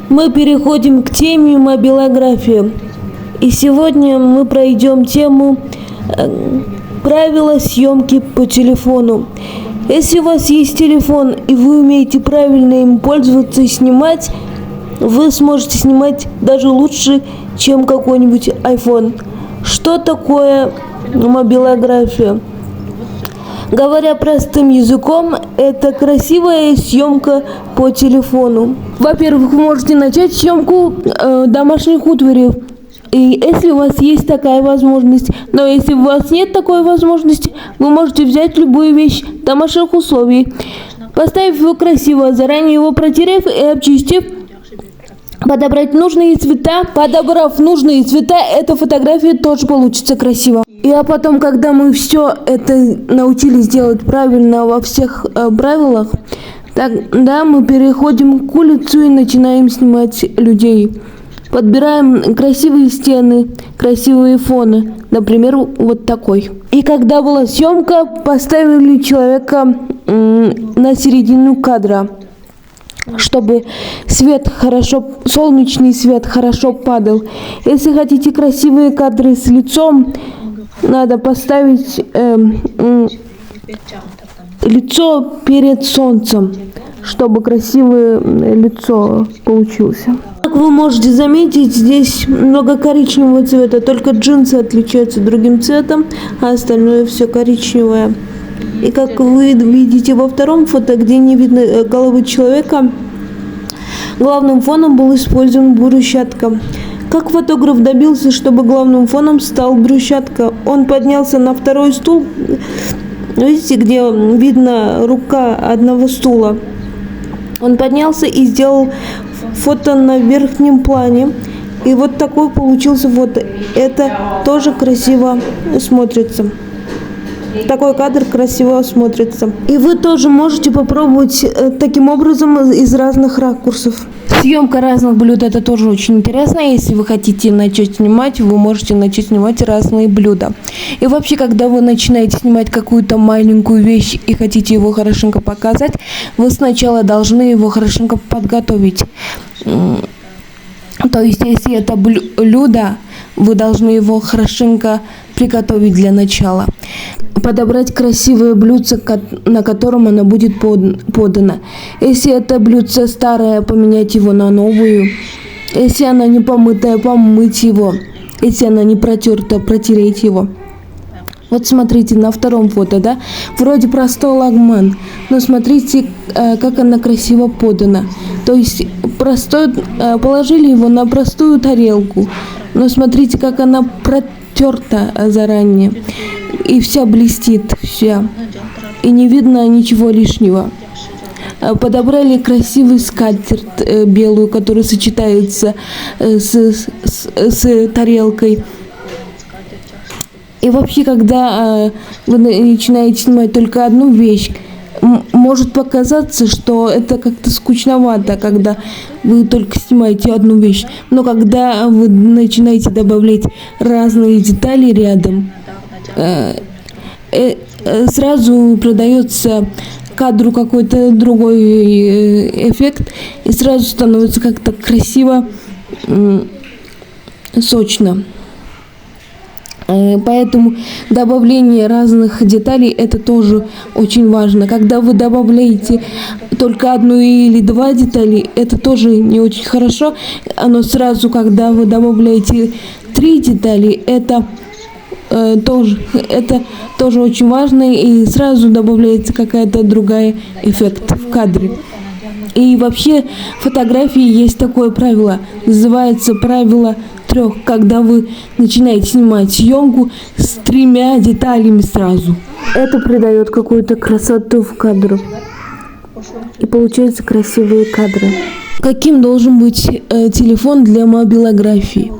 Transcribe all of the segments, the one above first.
Мы переходим к теме мобилографии. И сегодня мы пройдем тему правила съемки по телефону. Если у вас есть телефон и вы умеете правильно им пользоваться и снимать, вы сможете снимать даже лучше, чем какой-нибудь iPhone. Что такое мобилография? Говоря простым языком, это красивая съемка по телефону. Во-первых, вы можете начать съемку домашних утварей, и если у вас есть такая возможность. Но если у вас нет такой возможности, вы можете взять любую вещь домашних условий, поставив его красиво, заранее его протерев и обчистив, подобрать нужные цвета. Подобрав нужные цвета, эта фотография тоже получится красиво. А потом, когда мы все это научились делать правильно во всех правилах, тогда мы переходим к улице и начинаем снимать людей. Подбираем красивые стены, красивые фоны, например, вот такой. И когда была съемка, поставили человека на середину кадра, чтобы свет хорошо, солнечный свет хорошо падал. Если хотите красивые кадры с лицом, надо поставить лицо перед солнцем, чтобы красивое лицо получилось. Как вы можете заметить, здесь много коричневого цвета, только джинсы отличаются другим цветом, а остальное все коричневое. И как вы видите во втором фото, где не видно головы человека, главным фоном был использован брусчатка. Как фотограф добился, чтобы главным фоном стал брусчатка? Он поднялся на второй стул, видите, где видно рука одного стула. Он поднялся и сделал фото на верхнем плане. И вот такой получился фото. Это тоже красиво смотрится. Такой кадр красиво смотрится. И вы тоже можете попробовать таким образом из разных ракурсов. Съемка разных блюд — это тоже очень интересно. Если вы хотите начать снимать, вы можете начать снимать разные блюда. И вообще, когда вы начинаете снимать какую-то маленькую вещь и хотите его хорошенько показать, вы сначала должны его хорошенько подготовить. То есть, если это блюдо, вы должны его хорошенько приготовить для начала. Подобрать красивое блюдце, на котором оно будет подано. Если это блюдце старое, поменять его на новую. Если она не помытая, помыть его. Если она не протерта, протереть его. Вот смотрите на втором фото, да? Вроде простой лагман, но смотрите, как она красиво подана. То есть положили его на простую тарелку, но смотрите, как она протерта заранее. И вся блестит, вся. И не видно ничего лишнего. Подобрали красивый скатерть белую, которая сочетается с тарелкой. И вообще, когда вы начинаете снимать только одну вещь, может показаться, что это как-то скучновато, когда вы только снимаете одну вещь. Но когда вы начинаете добавлять разные детали рядом, сразу придается кадру какой-то другой эффект, и сразу становится как-то красиво, сочно. Поэтому добавление разных деталей — это тоже очень важно. Когда вы добавляете только одну или два детали, это тоже не очень хорошо. Но сразу, когда вы добавляете 3 детали, это тоже очень важно, и сразу добавляется какая-то другая эффект в кадре. И вообще в фотографии есть такое правило, называется правило 3, когда вы начинаете снимать съемку с 3 деталями сразу. Это придает какую-то красоту в кадру. И получаются красивые кадры. Каким должен быть телефон для мобилографии?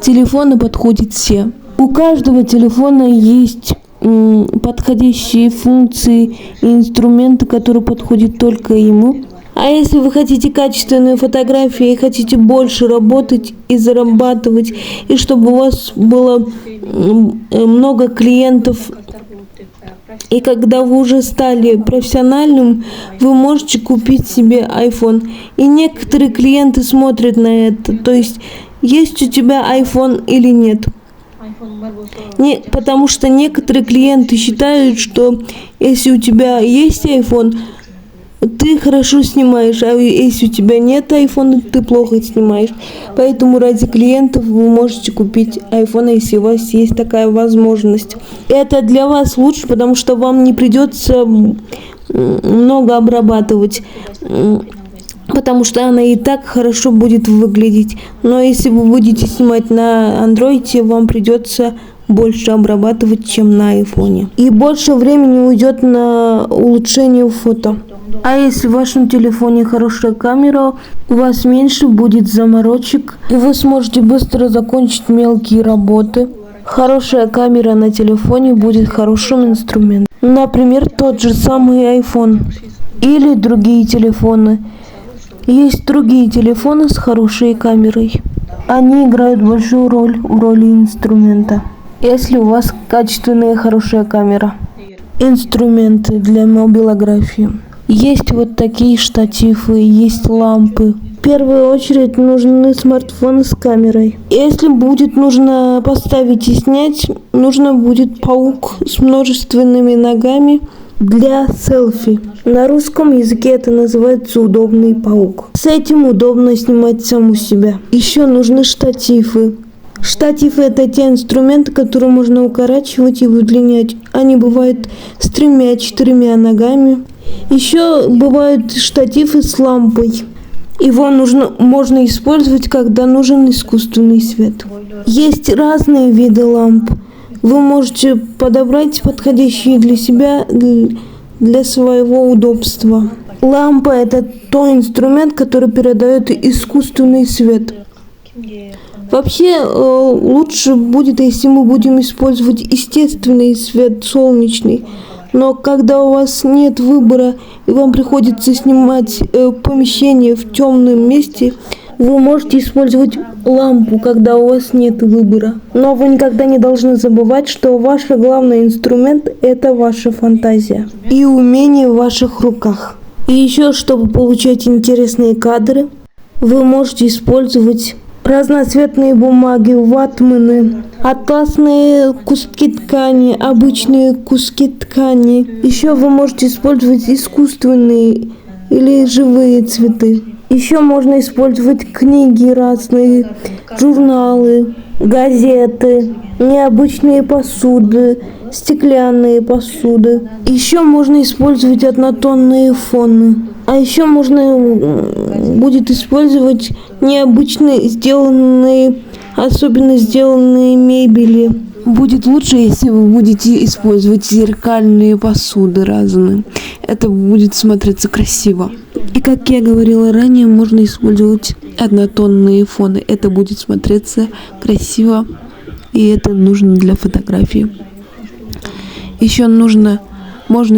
Телефоны подходят все. У каждого телефона есть подходящие функции и инструменты, которые подходят только ему. А если вы хотите качественные фотографии и хотите больше работать и зарабатывать, и чтобы у вас было много клиентов И когда вы уже стали профессиональным, вы можете купить себе iPhone. И некоторые клиенты смотрят на это, то есть у тебя iPhone или нет. Потому что некоторые клиенты считают, что если у тебя есть iPhone, ты хорошо снимаешь, а если у тебя нет iPhone, ты плохо снимаешь. Поэтому ради клиентов вы можете купить iPhone, если у вас есть такая возможность. Это для вас лучше, потому что вам не придется много обрабатывать, потому что она и так хорошо будет выглядеть. Но если вы будете снимать на Android, вам придется больше обрабатывать, чем на iPhone. И больше времени уйдет на улучшение фото. А если в вашем телефоне хорошая камера, у вас меньше будет заморочек, и вы сможете быстро закончить мелкие работы. Хорошая камера на телефоне будет хорошим инструментом. Например, тот же самый iPhone или другие телефоны. Есть другие телефоны с хорошей камерой. Они играют большую роль в роли инструмента. Если у вас качественная хорошая камера. Инструменты для мобилографии. Есть вот такие штативы, есть лампы. В первую очередь нужны смартфоны с камерой. Если будет нужно поставить и снять, нужно будет паук с множественными ногами для селфи. На русском языке это называется удобный паук. С этим удобно снимать саму себя. Еще нужны штативы. Штативы — это те инструменты, которые можно укорачивать и удлинять. Они бывают с 3-4 ногами. Еще бывают штативы с лампой. Его можно использовать, когда нужен искусственный свет. Есть разные виды ламп. Вы можете подобрать подходящие для себя, для своего удобства. Лампа — это тот инструмент, который передает искусственный свет. Вообще лучше будет, если мы будем использовать естественный свет, солнечный. Но когда у вас нет выбора и вам приходится снимать помещение в темном месте, вы можете использовать лампу, когда у вас нет выбора. Но вы никогда не должны забывать, что ваш главный инструмент – это ваша фантазия и умение в ваших руках. И еще, чтобы получать интересные кадры, вы можете использовать разноцветные бумаги, ватманы, атласные куски ткани, обычные куски ткани. Еще вы можете использовать искусственные или живые цветы. Еще можно использовать книги разные, журналы, газеты, необычные посуды, стеклянные посуды. Еще можно использовать однотонные фоны. А еще можно будет использовать необычные особенно сделанные мебели. Будет лучше, если вы будете использовать зеркальные посуды разные. Это будет смотреться красиво. И как я говорила ранее, можно использовать однотонные фоны. Это будет смотреться красиво, и это нужно для фотографии. Еще можно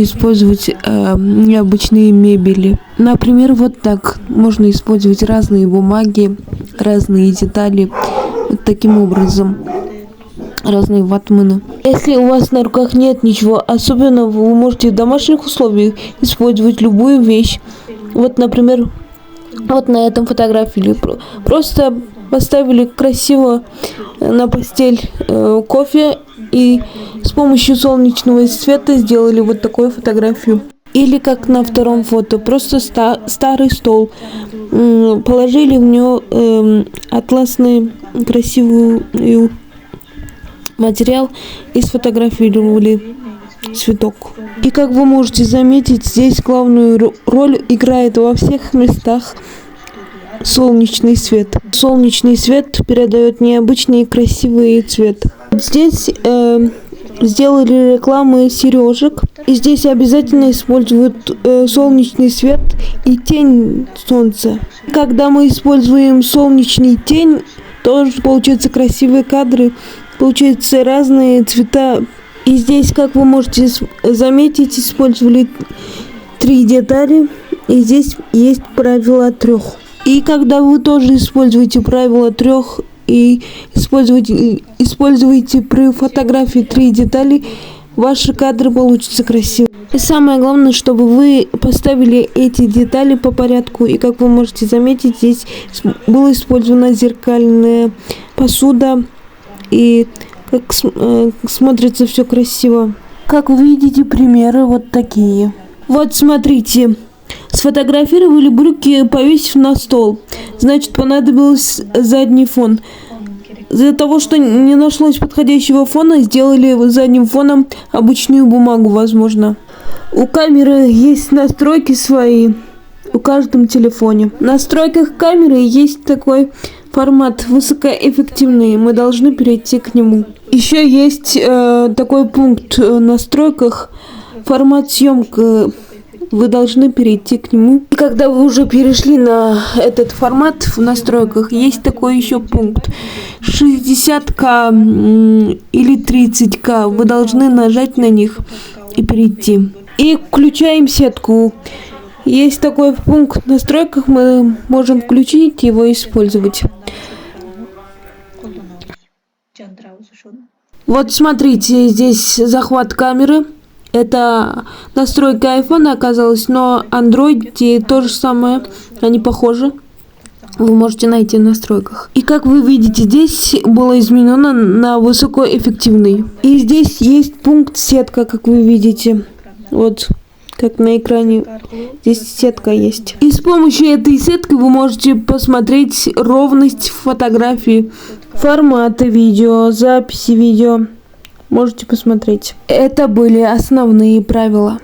использовать необычные мебели. Например, вот так. Можно использовать разные бумаги, разные детали. Вот таким образом. Разные ватманы. Если у вас на руках нет ничего особенного, вы можете в домашних условиях использовать любую вещь. Вот, например, вот на этом фотографии. Просто поставили красиво на постель кофе и с помощью солнечного света сделали вот такую фотографию. Или как на втором фото, просто старый стол. Положили в него атласный красивый материал и сфотографировали цветок. И как вы можете заметить, здесь главную роль играет во всех местах солнечный свет. Солнечный свет передает необычный красивый цвет. Здесь сделали рекламы сережек. И здесь обязательно используют солнечный свет и тень солнца. Когда мы используем солнечный тень, тоже получаются красивые кадры, получаются разные цвета. И здесь, как вы можете заметить, использовали 3 детали. И здесь есть правило 3. И когда вы тоже используете правило 3 и используете при фотографии 3 детали, ваши кадры получатся красивые. И самое главное, чтобы вы поставили эти детали по порядку. И как вы можете заметить, здесь была использована зеркальная посуда. И как смотрится все красиво. Как вы видите, примеры вот такие. Вот смотрите. Сфотографировали брюки, повесив на стол. Значит, понадобился задний фон. Из-за того, что не нашлось подходящего фона, сделали задним фоном обычную бумагу, возможно. У камеры есть настройки свои, у каждом телефоне. В настройках камеры есть такой формат высокоэффективный, мы должны перейти к нему. Еще есть такой пункт в настройках, формат съемки. Вы должны перейти к нему. И когда вы уже перешли на этот формат в настройках, есть такой еще пункт 60К или 30К. Вы должны нажать на них и перейти. И включаем сетку. Есть такой пункт в настройках, мы можем включить его и использовать. Вот смотрите, здесь захват камеры. Это настройка айфона оказалась, но Android то же самое, они похожи. Вы можете найти в настройках. И как вы видите, здесь было изменено на высокоэффективный. И здесь есть пункт сетка, как вы видите. Вот, как на экране. Здесь сетка есть. И с помощью этой сетки вы можете посмотреть ровность фотографии, форматы видео, записи видео. Можете посмотреть. Это были основные правила.